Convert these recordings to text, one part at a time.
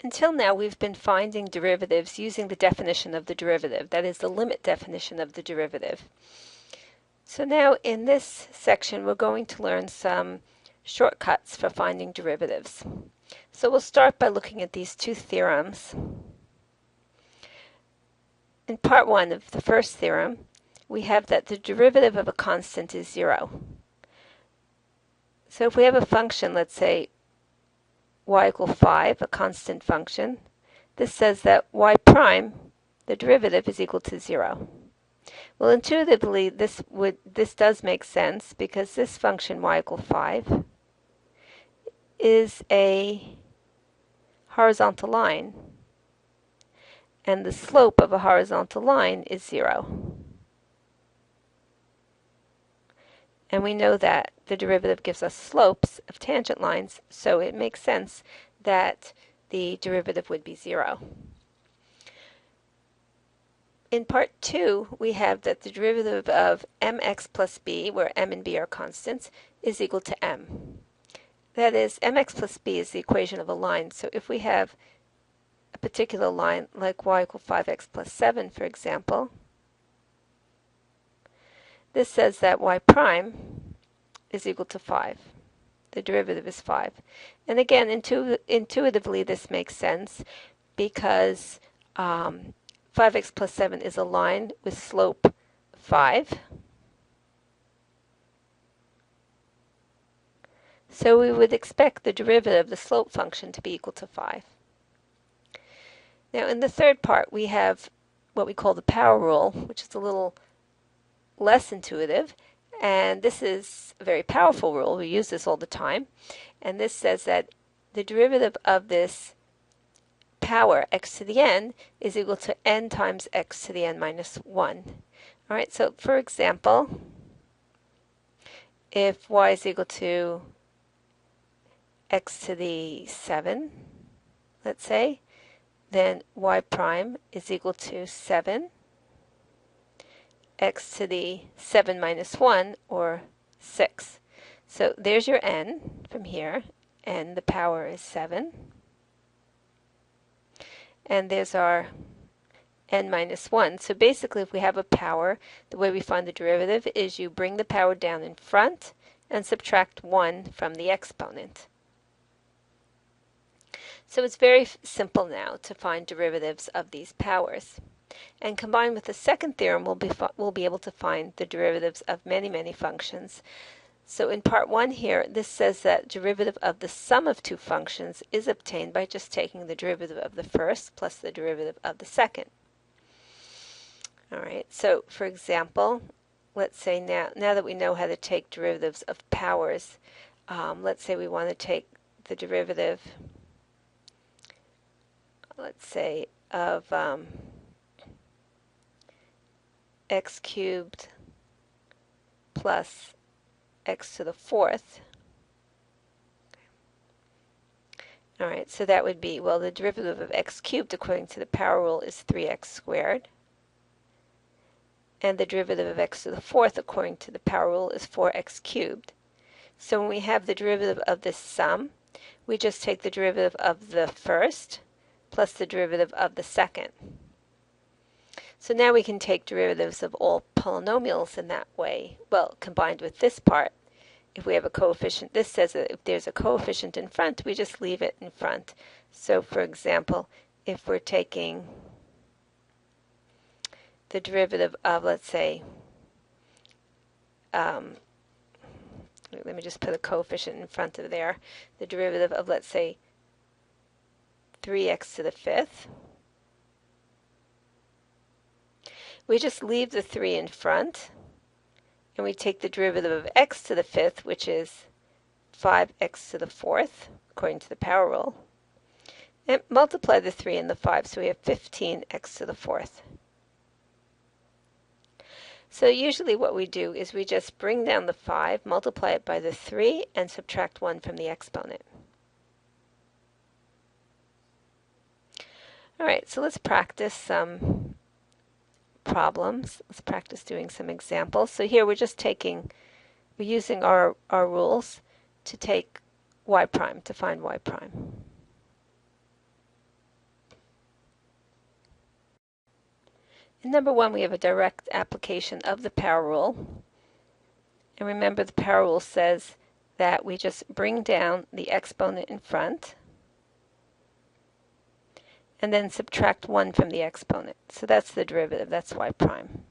Until now, we've been finding derivatives using the definition of the derivative, that is, the limit definition of the derivative. So now in this section, we're going to learn some shortcuts for finding derivatives. So we'll start by looking at these two theorems. In part one of the first theorem, we have that the derivative of a constant is 0. So if we have a function, let's say y equals 5, a constant function, this says that y prime, the derivative, is equal to 0. Well, intuitively, this does make sense because this function y equals 5 is a horizontal line, and the slope of a horizontal line is 0. And we know that the derivative gives us slopes of tangent lines, so it makes sense that the derivative would be 0. In part 2, we have that the derivative of mx plus b, where m and b are constants, is equal to m. That is, mx plus b is the equation of a line, so if we have a particular line like y equals 5x plus 7, for example, this says that y prime is equal to 5. The derivative is 5. And again, intuitively this makes sense because 5x plus 7 is a line with slope 5. So we would expect the derivative of the slope function to be equal to 5. Now in the third part we have what we call the power rule, which is a little less intuitive, and this is a very powerful rule. We use this all the time, and this says that the derivative of this power x to the n is equal to n times x to the n minus 1. Alright, so for example, if y is equal to x to the 7, let's say, then y prime is equal to 7 x to the 7 minus 1, or 6. So there's your n from here, and the power is 7. And there's our n minus 1. So basically, if we have a power, the way we find the derivative is you bring the power down in front and subtract 1 from the exponent. So it's very simple now to find derivatives of these powers. And combined with the second theorem, we'll be able to find the derivatives of many, many functions. So in part 1 here, this says that derivative of the sum of two functions is obtained by just taking the derivative of the first plus the derivative of the second. Alright, so for example, let's say now that we know how to take derivatives of powers, let's say we want to take the derivative, let's say, of x cubed plus x to the 4th. Alright, so that would be, well, the derivative of x cubed according to the power rule is 3x squared. And the derivative of x to the 4th according to the power rule is 4x cubed. So when we have the derivative of this sum, we just take the derivative of the first plus the derivative of the second. So now we can take derivatives of all polynomials in that way. Well, combined with this part, if we have a coefficient, this says that if there's a coefficient in front, we just leave it in front. So for example, if we're taking the derivative of, let's say, let me just put a coefficient in front of there, the derivative of, let's say, 3x to the 5th, we just leave the 3 in front, and we take the derivative of x to the 5th, which is 5x to the 4th, according to the power rule, and multiply the 3 and the 5, so we have 15x to the 4th. So usually what we do is we just bring down the 5, multiply it by the 3, and subtract 1 from the exponent. Alright, so let's practice some problems. Let's practice doing some examples. So here we're using our rules to take y prime, to find y prime. In number 1, we have a direct application of the power rule. And remember, the power rule says that we just bring down the exponent in front and then subtract 1 from the exponent. So that's the derivative. That's y prime.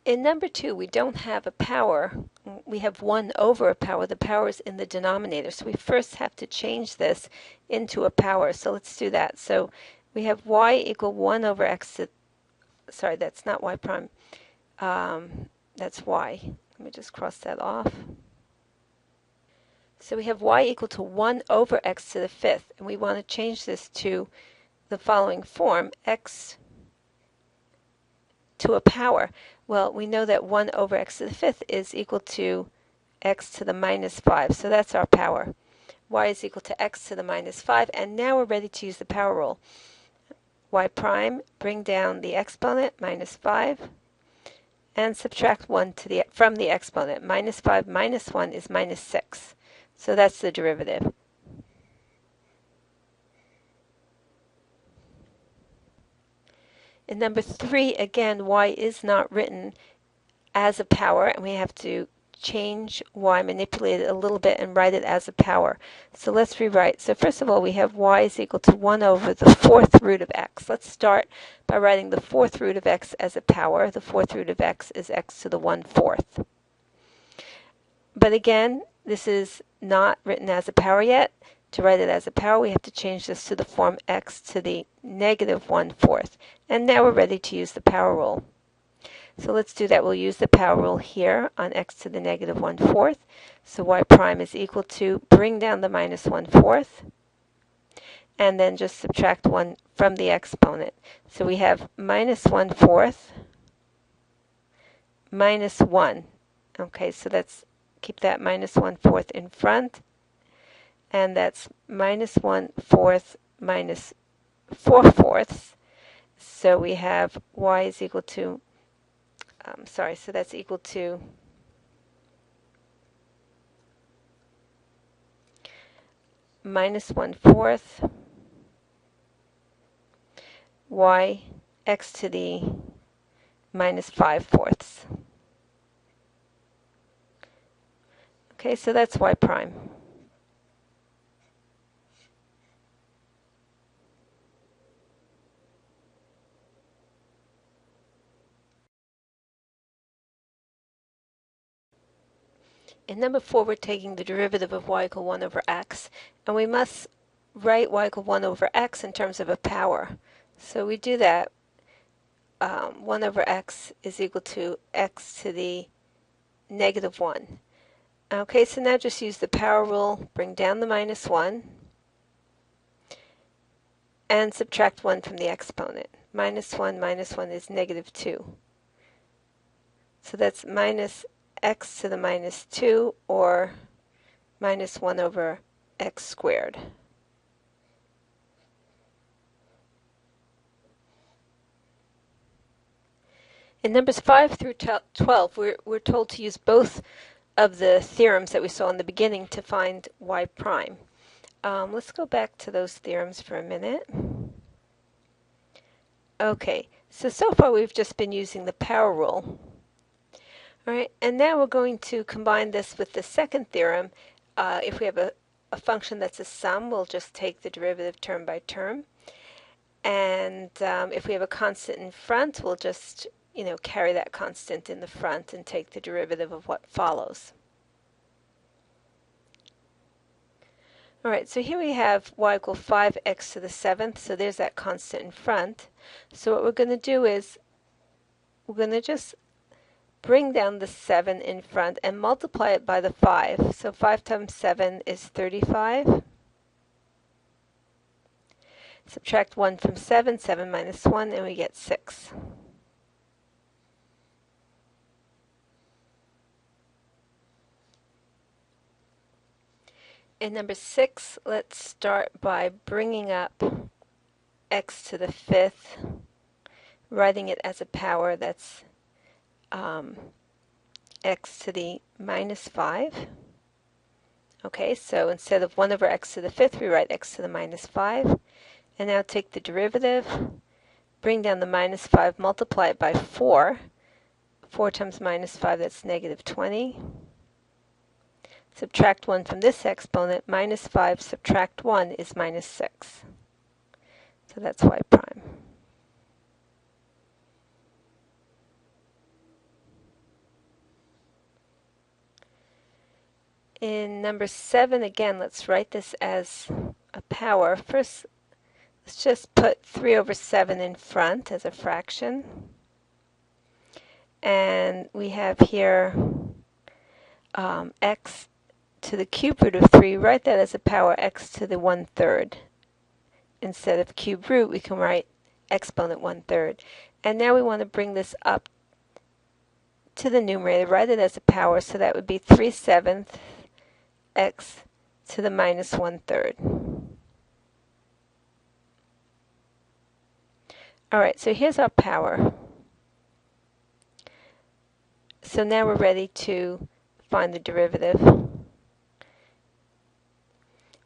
In number 2, we don't have a power. We have 1 over a power. The power is in the denominator. So we first have to change this into a power. So let's do that. So we have y equal 1 over x to, sorry, that's not y prime. That's y. Let me just cross that off. So we have y equal to 1 over x to the 5th. And we want to change this to the following form, x to a power. Well, we know that 1 over x to the 5th is equal to x to the minus 5. So that's our power. Y is equal to x to the minus 5. And now we're ready to use the power rule. Y prime, bring down the exponent, minus 5, and subtract 1 from the exponent. Minus 5 minus 1 is minus 6. So that's the derivative. In number 3, again, y is not written as a power, and we have to change y, manipulate it a little bit, and write it as a power. So let's rewrite. So first of all, we have y is equal to 1 over the 4th root of x. Let's start by writing the 4th root of x as a power. The 4th root of x is x to the 1/4. But again, this is not written as a power yet. To write it as a power, we have to change this to the form x to the negative 1/4. And now we're ready to use the power rule. So let's do that. We'll use the power rule here on x to the negative 1/4. So y prime is equal to, bring down the minus 1/4, and then just subtract 1 from the exponent. So we have minus 1/4 minus 1. Okay, so that's, keep that minus 1/4 in front. And that's minus 1/4 minus 4/4. So we have y is equal to, so that's equal to minus 1/4 y x to the minus 5/4. Okay, so that's y prime. In number 4, we're taking the derivative of y equal 1 over x, and we must write y equal 1 over x in terms of a power. So we do that. 1 over x is equal to x to the negative 1. Okay, so now just use the power rule, bring down the minus 1, and subtract 1 from the exponent. Minus 1 is negative 2. So that's minus x to the minus 2, or minus 1 over x squared. In numbers 5 through 12, we're told to use both of the theorems that we saw in the beginning to find y prime. Let's go back to those theorems for a minute. Okay, so far we've just been using the power rule. All right, and now we're going to combine this with the second theorem. If we have a function that's a sum, we'll just take the derivative term by term. And if we have a constant in front, we'll just, carry that constant in the front and take the derivative of what follows. All right, so here we have y equal 5x to the 7th, so there's that constant in front. So what we're going to do is we're going to just bring down the 7 in front and multiply it by the 5. So 5 times 7 is 35. Subtract 1 from 7, 7 minus 1, and we get 6. In number 6, let's start by bringing up x to the 5th, writing it as a power. That's x to the minus 5 Okay, so instead of 1 over x to the 5th, we write x to the minus 5. And now take the derivative, bring down the minus 5, multiply it by 4. 4 times minus 5, that's negative 20. Subtract 1 from this exponent. Minus 5 subtract 1 is minus 6. So that's y prime. In number 7, again, let's write this as a power. First, let's just put 3 over 7 in front as a fraction. And we have here x to the cube root of 3. Write that as a power x to the 1/3. Instead of cube root, we can write exponent 1/3. And now we want to bring this up to the numerator. Write it as a power, so that would be 3/7 x to the minus 1/3. Alright, so here's our power. So now we're ready to find the derivative.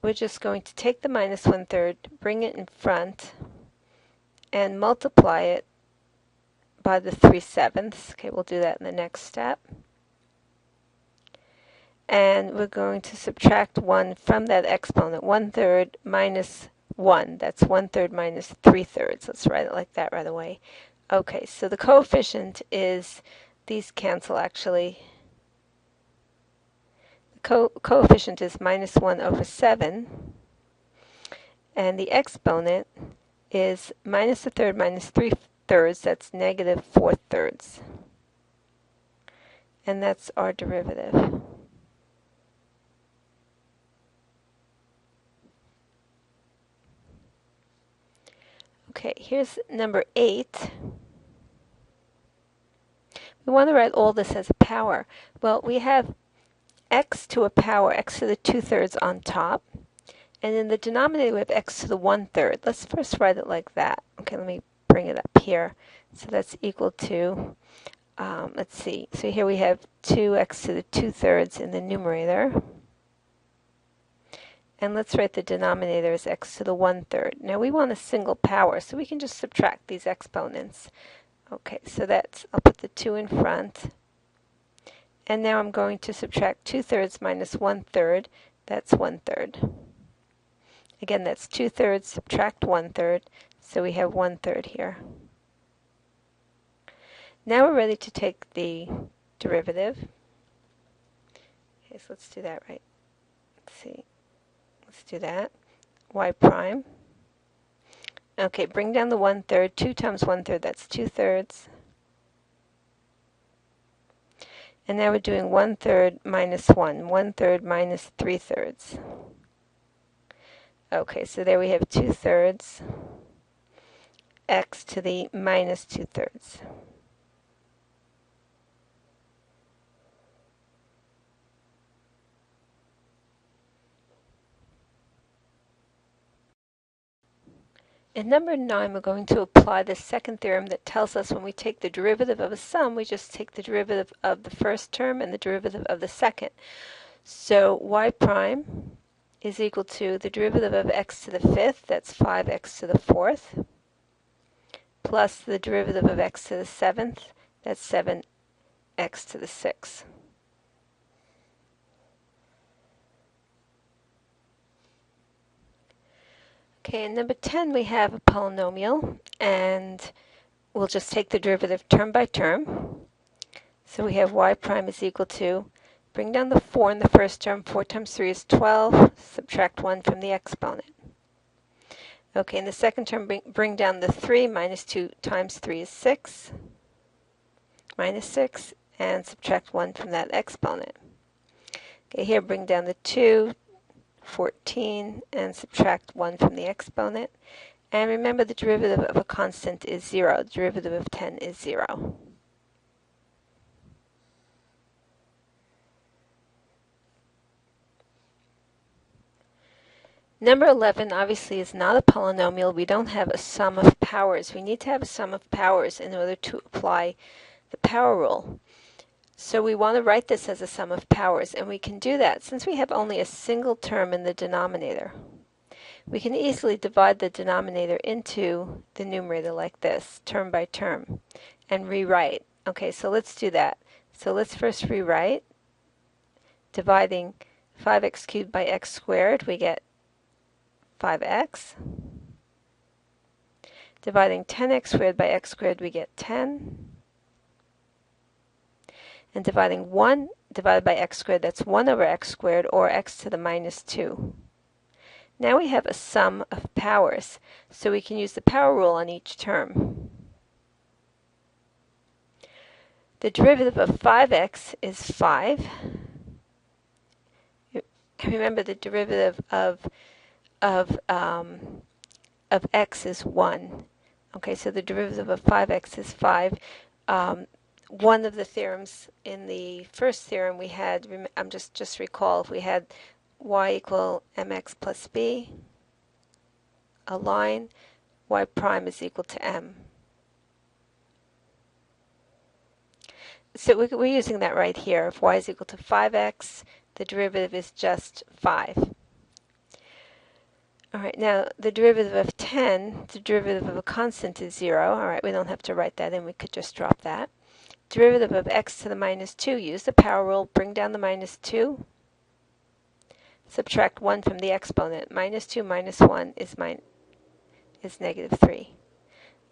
We're just going to take the minus 1/3, bring it in front, and multiply it by the 3/7. Okay, we'll do that in the next step. And we're going to subtract 1 from that exponent. 1/3 minus 1. That's 1/3 minus 3/3. Let's write it like that right away. Okay, so the coefficient is, these cancel actually. The coefficient is minus 1 over 7. And the exponent is minus 1/3 minus 3/3. That's negative 4/3. And that's our derivative. Okay, here's number 8. We want to write all this as a power. Well, we have x to a power, x to the 2/3 on top. And in the denominator, we have x to the 1/3. Let's first write it like that. Okay, let me bring it up here. So that's equal to, let's see. So here we have 2x to the 2/3 in the numerator. And let's write the denominator as x to the 1/3. Now we want a single power, so we can just subtract these exponents. Okay, so that's, I'll put the 2 in front. And now I'm going to subtract 2/3 minus 1/3. That's 1/3. Again, that's 2/3 subtract 1/3. So we have 1/3 here. Now we're ready to take the derivative. Okay, so let's do that right. Let's see. Let's do that. Y prime. Okay, bring down the 1/3. 2 times 1/3, that's 2/3. And now we're doing 1/3 minus 1. 1/3 minus 3/3. Okay, so there we have 2/3 x to the minus 2/3. In number 9, we're going to apply the second theorem that tells us when we take the derivative of a sum, we just take the derivative of the first term and the derivative of the second. So y prime is equal to the derivative of x to the 5th, that's 5x to the 4th, plus the derivative of x to the 7th, that's 7x to the 6th. Okay, in number 10 we have a polynomial, and we'll just take the derivative term by term. So we have y prime is equal to, bring down the 4 in the first term, 4 times 3 is 12, subtract 1 from the exponent. Okay, in the second term, bring down the 3, minus 2 times 3 is 6, minus 6, and subtract 1 from that exponent. Okay, here bring down the 2, 14, and subtract 1 from the exponent. And remember, the derivative of a constant is 0. The derivative of 10 is 0. Number 11 obviously is not a polynomial. We don't have a sum of powers. We need to have a sum of powers in order to apply the power rule. So we want to write this as a sum of powers, and we can do that since we have only a single term in the denominator. We can easily divide the denominator into the numerator like this, term by term, and rewrite. Okay, so let's do that. So let's first rewrite. Dividing 5x cubed by x squared, we get 5x. Dividing 10x squared by x squared, we get 10. And dividing 1 divided by x squared, that's 1 over x squared, or x to the minus 2. Now we have a sum of powers, so we can use the power rule on each term. The derivative of 5x is 5. Remember, the derivative of x is 1. Okay, so the derivative of 5x is 5. One of the theorems in the first theorem we had, just recall, if we had y equal mx plus b, a line, y prime is equal to m. So we're using that right here. If y is equal to 5x, the derivative is just 5. All right, now the derivative of 10, the derivative of a constant is 0. All right, we don't have to write that in. We could just drop that. Derivative of x to the minus 2, use the power rule, bring down the minus 2. Subtract 1 from the exponent. Minus 2 minus 1 is negative 3.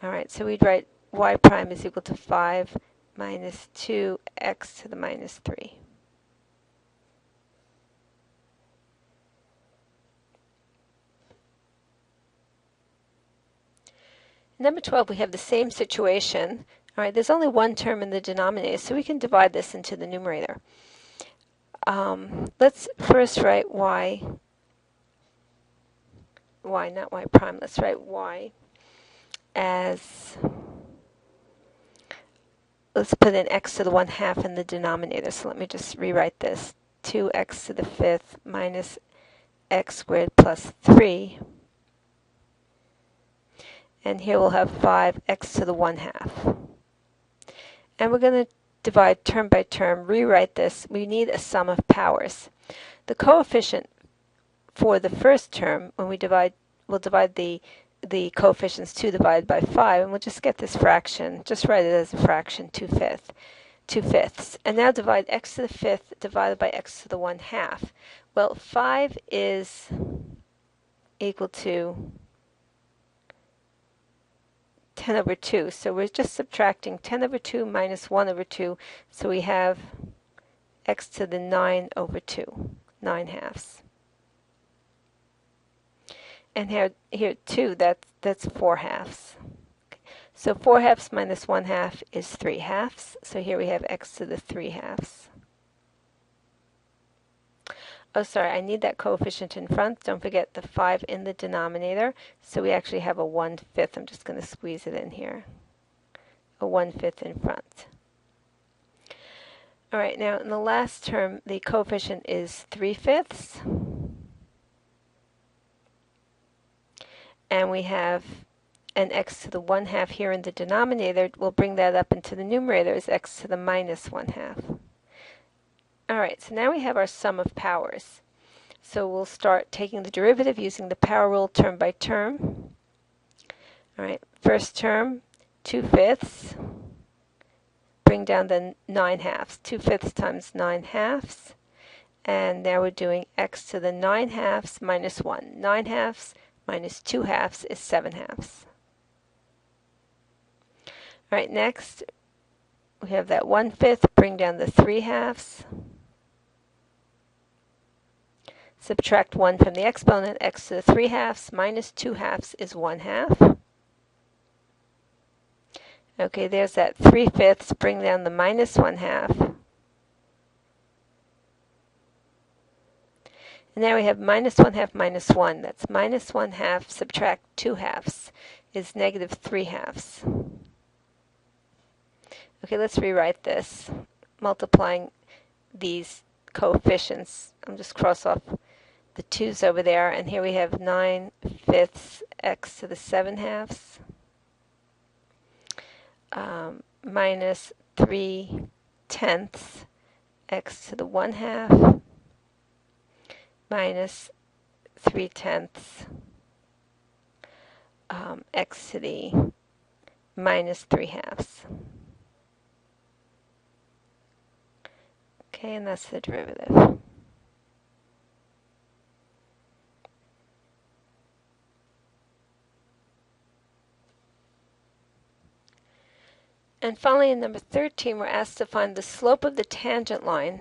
All right, so we'd write y prime is equal to 5 minus 2x to the minus 3. Number 12, we have the same situation. All right, there's only one term in the denominator, so we can divide this into the numerator. Let's first write y, not y prime, let's write y as, let's put in x to the 1/2 in the denominator. So let me just rewrite this. 2x to the 5th minus x squared plus 3. And here we'll have 5x to the 1/2. And we're going to divide term by term, rewrite this. We need a sum of powers. The coefficient for the first term, when we divide, we'll divide the coefficients 2 divided by 5, and we'll just get this fraction. Just write it as a fraction, 2/5. And now divide x to the 5th divided by x to the 1/2. Well, 5 is equal to 10 over 2. So we're just subtracting 10 over 2 minus 1 over 2. So we have x to the 9 over 2, 9/2. And here 2, that's 4/2. Okay. So 4/2 minus 1/2 is 3/2. So here we have x to the 3/2. Oh, sorry, I need that coefficient in front. Don't forget the 5 in the denominator. So we actually have a 1/5. I'm just going to squeeze it in here. A 1/5 in front. All right, now in the last term, the coefficient is 3/5. And we have an x to the 1/2 here in the denominator. We'll bring that up into the numerator as x to the minus 1/2. All right, so now we have our sum of powers. So we'll start taking the derivative using the power rule term by term. All right, first term, 2/5. Bring down the 9/2. 2/5 times 9/2. And now we're doing x to the 9/2 minus 1. 9/2 minus 2/2 is 7/2. All right, next we have that 1/5. Bring down the 3/2. Subtract 1 from the exponent. X to the 3/2 minus 2/2 is 1/2. Okay, there's that 3/5. Bring down the minus 1/2. And now we have minus 1/2 minus 1. That's minus 1/2 subtract 2/2 is negative 3/2. Okay, let's rewrite this. Multiplying these coefficients. I'm just cross off the 2's over there, and here we have 9/5 x to the 7/2 minus 3 tenths x to the 1/2 minus 3/10 x to the minus 3/2. Okay, and that's the derivative. And finally, in number 13, we're asked to find the slope of the tangent line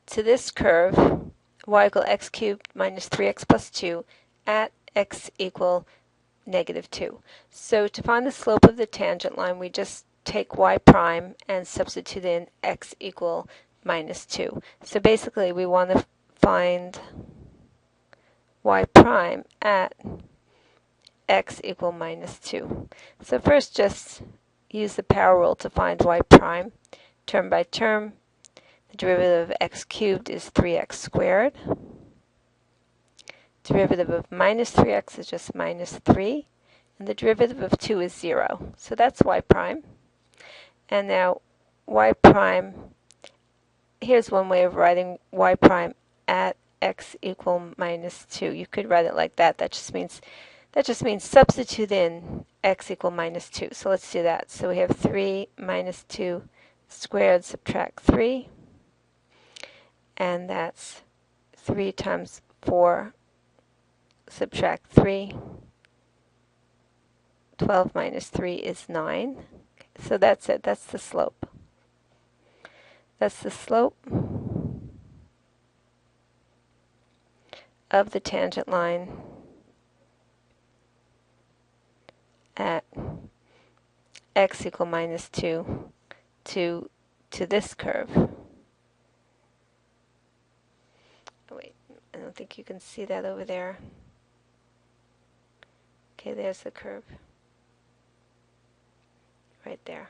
to this curve, y equal x cubed minus 3x plus 2, at x equal negative 2. So to find the slope of the tangent line, we just take y prime and substitute in x equal minus 2. So basically, we want to find y prime at x equal minus 2. So first, just use the power rule to find y prime. Term by term, the derivative of x cubed is 3x squared. Derivative of minus 3x is just minus 3. And the derivative of 2 is 0. So that's y prime. And now y prime, here's one way of writing y prime at x equal minus 2. You could write it like that. That just means substitute in x equal minus 2. So let's do that. So we have 3 minus 2 squared, subtract 3. And that's 3 times 4, subtract 3. 12 minus 3 is 9. So that's it. That's the slope. That's the slope of the tangent line at x equal minus 2 to this curve. Oh, wait, I don't think you can see that over there. Okay, there's the curve. Right there.